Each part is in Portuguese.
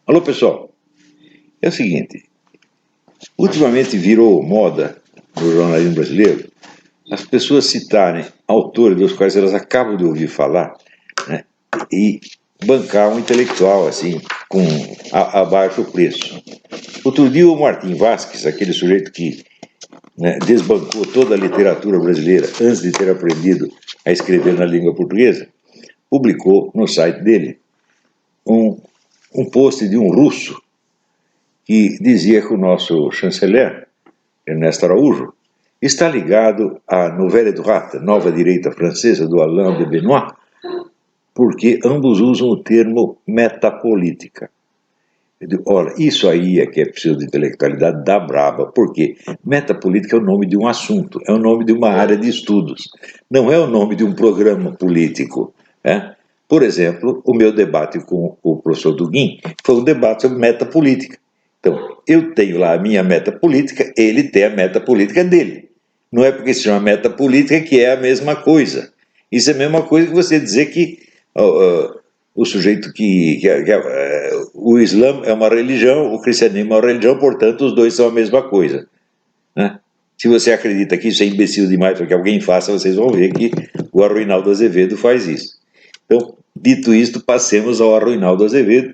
Alô, pessoal. É o seguinte, ultimamente virou moda no jornalismo brasileiro as pessoas citarem autores dos quais elas acabam de ouvir falar, né, e bancar um intelectual assim, a baixo preço. Outro dia o Martim Vasquez, aquele sujeito que, né, desbancou toda a literatura brasileira antes de ter aprendido a escrever na língua portuguesa, publicou no site dele um post de um russo que dizia que o nosso chanceler, Ernesto Araújo, está ligado à Nouvelle Droite, nova direita francesa, do Alain de Benoist, porque ambos usam o termo metapolítica. Eu digo, olha, isso aí é que é preciso de intelectualidade da braba, porque metapolítica é o nome de um assunto, é o nome de uma área de estudos, não é o nome de um programa político. Né? Por exemplo, o meu debate com o professor Duguin foi um debate sobre metapolítica. Então, eu tenho lá a minha meta política, ele tem a meta política dele. Não é porque se chama meta política que é a mesma coisa. Isso é a mesma coisa que você dizer que o sujeito o Islã é uma religião, o cristianismo é uma religião, portanto os dois são a mesma coisa. Né? Se você acredita que isso é imbecil demais para que alguém faça, vocês vão ver que o Arruinaldo Azevedo faz isso. Então, dito isto, passemos ao Arruinaldo Azevedo,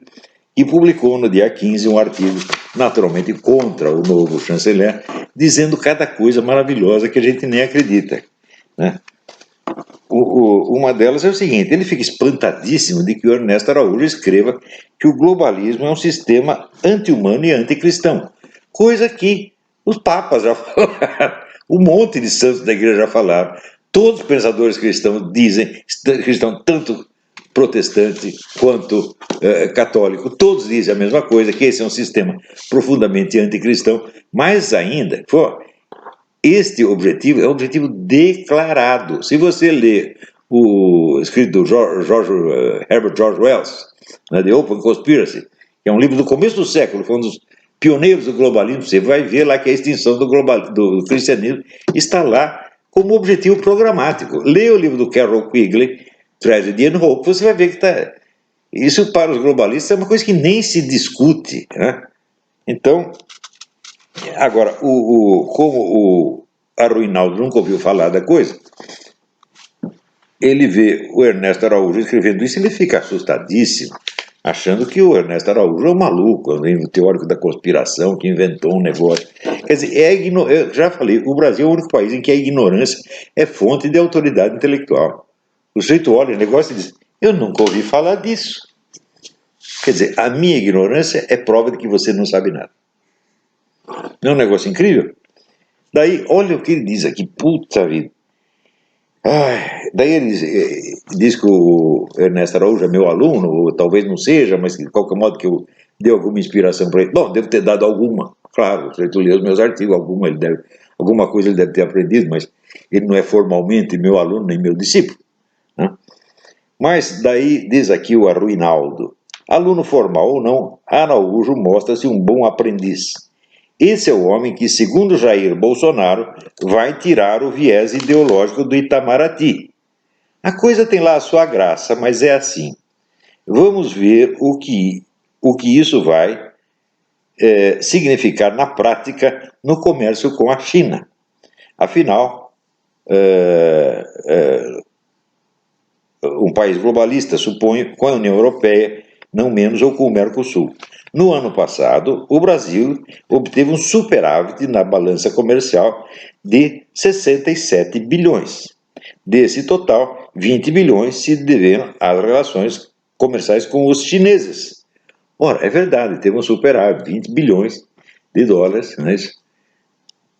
que publicou no dia 15 um artigo, naturalmente contra o novo chanceler, dizendo cada coisa maravilhosa que a gente nem acredita. Né? Uma delas é o seguinte: ele fica espantadíssimo de que o Ernesto Araújo escreva que o globalismo é um sistema anti-humano e anticristão, coisa que os papas já falaram, um monte de santos da igreja já falaram, todos os pensadores cristãos dizem, cristão tanto protestante quanto católico, todos dizem a mesma coisa, que esse é um sistema profundamente anticristão, mas ainda, este objetivo é um objetivo declarado. Se você lê o escrito do Herbert George Wells, né, The Open Conspiracy, que é um livro do começo do século, foi um dos pioneiros do globalismo, você vai ver lá que a extinção do cristianismo está lá como objetivo programático. Leia o livro do Carroll Quigley, Tragedy and Hope, você vai ver que está... Isso para os globalistas é uma coisa que nem se discute. Né? Então, agora, como o Arruinaldo nunca ouviu falar da coisa, ele vê o Ernesto Araújo escrevendo isso e ele fica assustadíssimo, achando que o Ernesto Araújo é um maluco, um teórico da conspiração que inventou um negócio. Quer dizer, eu já falei, o Brasil é o único país em que a ignorância é fonte de autoridade intelectual. O sujeito olha o negócio e diz, eu nunca ouvi falar disso. Quer dizer, a minha ignorância é prova de que você não sabe nada. Não é um negócio incrível? Daí, olha o que ele diz aqui, puta vida. Daí ele diz que o Ernesto Araújo é meu aluno, ou talvez não seja, mas de qualquer modo que eu dei alguma inspiração para ele. Bom, devo ter dado alguma, claro, se tu lê os meus artigos, alguma coisa ele deve ter aprendido, mas ele não é formalmente meu aluno nem meu discípulo. Né? Mas daí diz aqui o Arruinaldo, aluno formal ou não, Araújo mostra-se um bom aprendiz. Esse é o homem que, segundo Jair Bolsonaro, vai tirar o viés ideológico do Itamaraty. A coisa tem lá a sua graça, mas é assim. Vamos ver o que isso vai significar na prática no comércio com a China. Afinal, um país globalista, suponho, com a União Europeia, não menos, ou com o Mercosul. No ano passado, o Brasil obteve um superávit na balança comercial de 67 bilhões. Desse total, 20 bilhões se deveram às relações comerciais com os chineses. Ora, é verdade, teve um superávit, 20 bilhões de dólares, não é isso?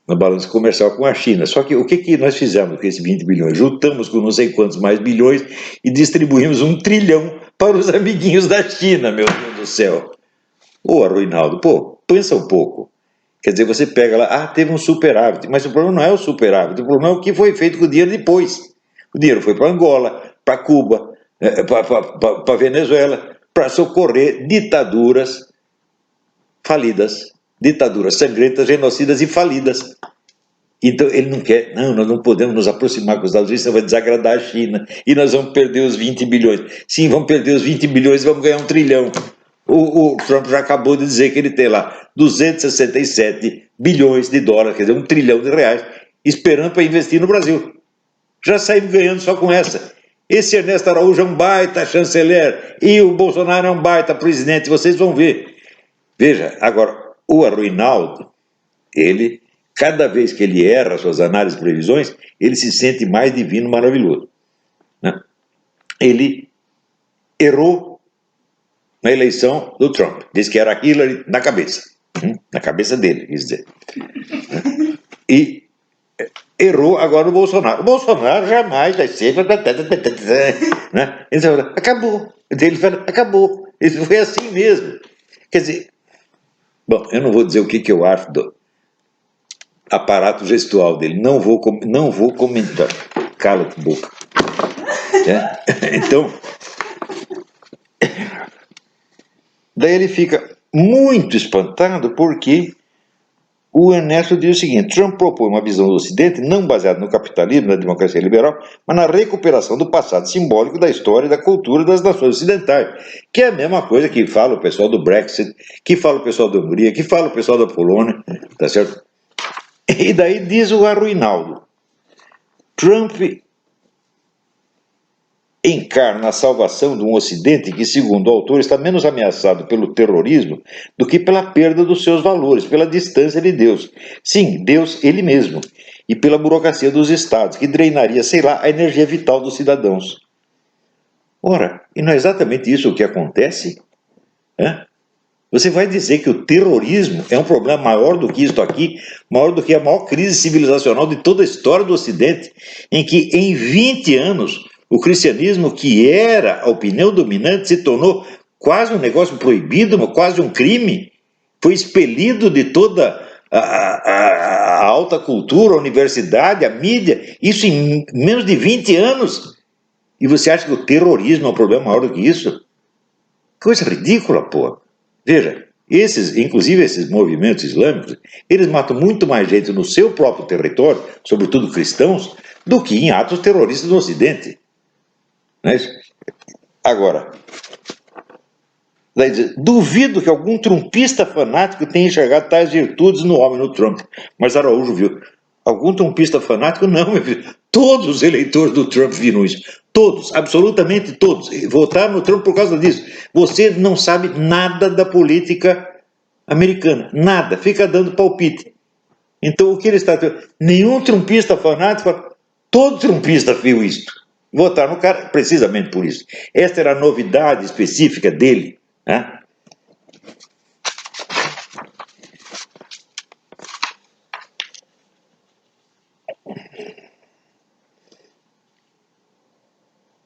Na balança comercial com a China. Só que o que nós fizemos com esses 20 bilhões? Juntamos com não sei quantos mais bilhões e distribuímos 1 trilhão para os amiguinhos da China, meu Deus do céu. Ô, Arruinaldo, pensa um pouco. Quer dizer, você pega lá, teve um superávit, mas o problema não é o superávit, o problema é o que foi feito com o dinheiro depois. O dinheiro foi para Angola, para Cuba, para Venezuela, para socorrer ditaduras falidas, ditaduras sangrentas, genocidas e falidas. Então ele não quer, nós não podemos nos aproximar com os Estados Unidos, isso vai desagradar a China, e nós vamos perder os 20 bilhões. Sim, vamos perder os 20 bilhões e vamos ganhar 1 trilhão. O Trump já acabou de dizer que ele tem lá 267 bilhões de dólares, quer dizer, 1 trilhão de reais, esperando para investir no Brasil. Já saímos ganhando só com essa. Esse Ernesto Araújo é um baita chanceler e o Bolsonaro é um baita presidente, vocês vão ver. Veja, agora, o Arruinaldo, ele, cada vez que ele erra suas análises e previsões, ele se sente mais divino, maravilhoso. Né? Ele errou na eleição do Trump. Disse que era Hillary na cabeça dele, quer dizer. E errou agora o Bolsonaro. O Bolsonaro jamais vai ser... Né? Ele falou, acabou. Ele falou, acabou. Isso foi assim mesmo. Quer dizer, bom, eu não vou dizer o que eu acho do aparato gestual dele. Não vou comentar. Cala-te, boca. Então... Daí ele fica muito espantado porque o Ernesto diz o seguinte: Trump propõe uma visão do Ocidente não baseada no capitalismo, na democracia liberal, mas na recuperação do passado simbólico da história e da cultura das nações ocidentais, que é a mesma coisa que fala o pessoal do Brexit, que fala o pessoal da Hungria, que fala o pessoal da Polônia, tá certo? E daí diz o Arruinaldo: Trump encarna a salvação de um Ocidente que, segundo o autor, está menos ameaçado pelo terrorismo do que pela perda dos seus valores, pela distância de Deus. Sim, Deus ele mesmo. E pela burocracia dos estados, que drenaria, sei lá, a energia vital dos cidadãos. Ora, e não é exatamente isso o que acontece? Você vai dizer que o terrorismo é um problema maior do que isto aqui, maior do que a maior crise civilizacional de toda a história do Ocidente, em que em 20 anos... o cristianismo, que era a opinião dominante, se tornou quase um negócio proibido, quase um crime. Foi expelido de toda a alta cultura, a universidade, a mídia. Isso em menos de 20 anos. E você acha que o terrorismo é um problema maior do que isso? Coisa ridícula, pô. Veja, inclusive esses movimentos islâmicos, eles matam muito mais gente no seu próprio território, sobretudo cristãos, do que em atos terroristas no Ocidente. Não é isso? Agora, duvido que algum trumpista fanático tenha enxergado tais virtudes no homem, no Trump. Mas Araújo viu. Algum trumpista fanático? Não, meu filho. Todos os eleitores do Trump viram isso. Todos, absolutamente todos. Votaram no Trump por causa disso. Você não sabe nada da política americana. Nada. Fica dando palpite. Então, o que ele está... Nenhum trumpista fanático... Todo trumpista viu isto. Votaram no cara precisamente por isso. Esta era a novidade específica dele. Né?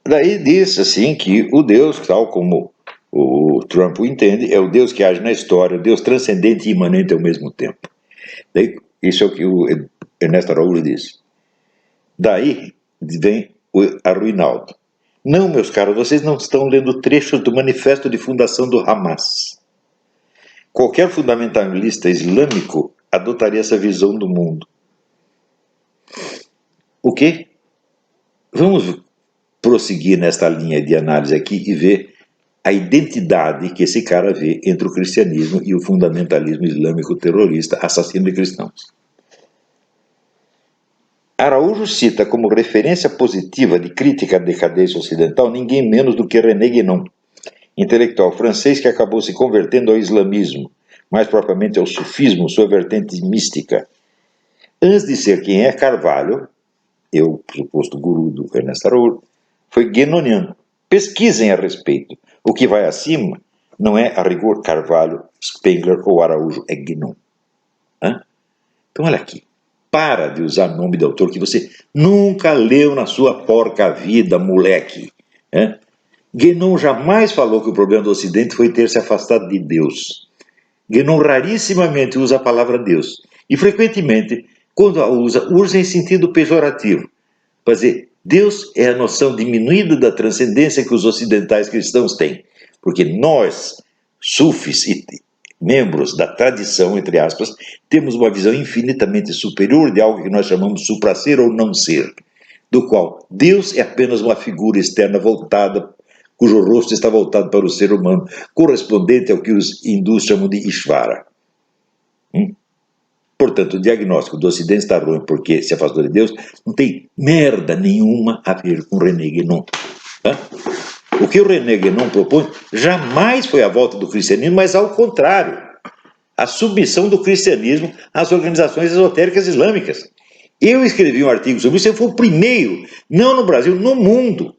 Daí diz assim que o Deus, tal como o Trump o entende, é o Deus que age na história, o Deus transcendente e imanente ao mesmo tempo. Daí, isso é o que o Ernesto Araújo diz. Daí vem o Arruinaldo. Não, meus caros, vocês não estão lendo trechos do manifesto de fundação do Hamas. Qualquer fundamentalista islâmico adotaria essa visão do mundo. O quê? Vamos prosseguir nesta linha de análise aqui e ver a identidade que esse cara vê entre o cristianismo e o fundamentalismo islâmico terrorista, assassino de cristãos. Araújo cita como referência positiva de crítica à decadência ocidental ninguém menos do que René Guénon, intelectual francês que acabou se convertendo ao islamismo, mais propriamente ao sufismo, sua vertente mística. Antes de ser quem é, Carvalho, o suposto guru do Ernesto Araújo, foi guénoniano. Pesquisem a respeito. O que vai acima não é, a rigor, Carvalho, Spengler ou Araújo, é Guénon. Então, olha aqui. Para de usar nome de autor que você nunca leu na sua porca vida, moleque. Guénon jamais falou que o problema do Ocidente foi ter se afastado de Deus. Guénon rarissimamente usa a palavra Deus. E, frequentemente, quando a usa em sentido pejorativo. Quer dizer, Deus é a noção diminuída da transcendência que os ocidentais cristãos têm. Porque nós, sufis e membros da tradição, entre aspas, temos uma visão infinitamente superior de algo que nós chamamos supraser ou não ser, do qual Deus é apenas uma figura externa voltada cujo rosto está voltado para o ser humano, correspondente ao que os hindus chamam de Ishvara. Portanto, o diagnóstico do Ocidente está ruim porque se afastou de Deus, não tem merda nenhuma a ver com René Guénon. O que o René Guénon propõe jamais foi a volta do cristianismo, mas ao contrário, a submissão do cristianismo às organizações esotéricas islâmicas. Eu escrevi um artigo sobre isso, eu fui o primeiro, não no Brasil, no mundo,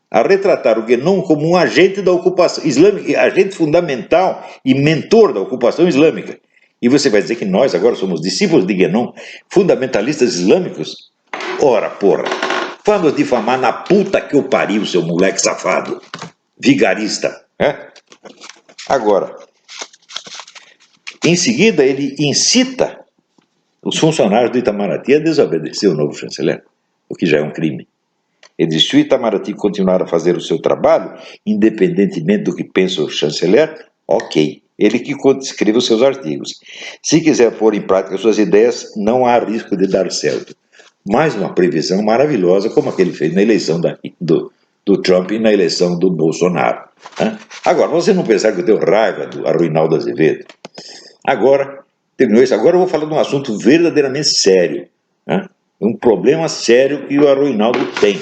a retratar o Guénon como um agente da ocupação islâmica, agente fundamental e mentor da ocupação islâmica. E você vai dizer que nós agora somos discípulos de Guénon, fundamentalistas islâmicos? Ora, porra, vamos difamar na puta que eu pariu, seu moleque safado, vigarista. Agora, em seguida ele incita os funcionários do Itamaraty a desobedecer o novo chanceler, o que já é um crime. Ele diz, se o Itamaraty continuar a fazer o seu trabalho, independentemente do que pensa o chanceler, ok, ele que escreva os seus artigos. Se quiser pôr em prática suas ideias, não há risco de dar certo. Mais uma previsão maravilhosa, como a que ele fez na eleição do Trump e na eleição do Bolsonaro. Agora, você não pensar que eu tenho raiva do Arruinaldo Azevedo. Agora, terminou isso. Agora eu vou falar de um assunto verdadeiramente sério. Um problema sério que o Arruinaldo tem.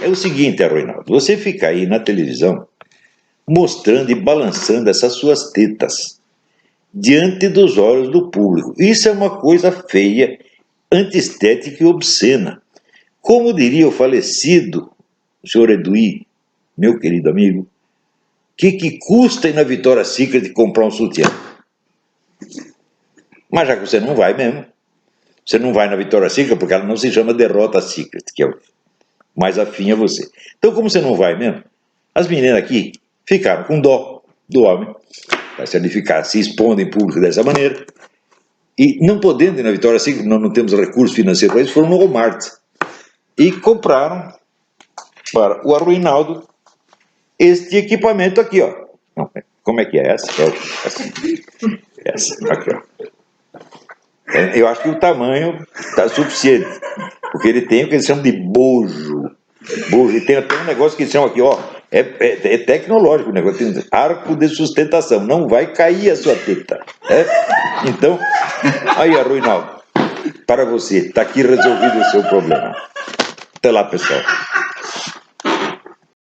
É o seguinte, Arruinaldo, você fica aí na televisão mostrando e balançando essas suas tetas diante dos olhos do público. Isso é uma coisa feia, antiestética e obscena. Como diria o falecido senhor Eduí, meu querido amigo, que custa ir na Victoria's Secret comprar um sutiã? Mas já que você não vai mesmo, você não vai na Victoria's Secret porque ela não se chama Derrota Secret, que é o mais afim a você. Então, como você não vai mesmo, as meninas aqui ficaram com dó do homem, se ele ficar se expondo em público dessa maneira, e não podendo ir na Victoria's Secret, nós não temos recursos financeiros para isso, foram no Walmart e compraram para o Arruinaldo este equipamento aqui, ó. Como é que é essa? Essa aqui, ó. Eu acho que o tamanho está suficiente, porque ele tem o que eles chamam de bojo. E tem até um negócio que eles chamam aqui, ó, é tecnológico o negócio, tem um arco de sustentação, não vai cair a sua teta. Então, aí, Arruinaldo, para você, está aqui resolvido o seu problema. Até lá, pessoal.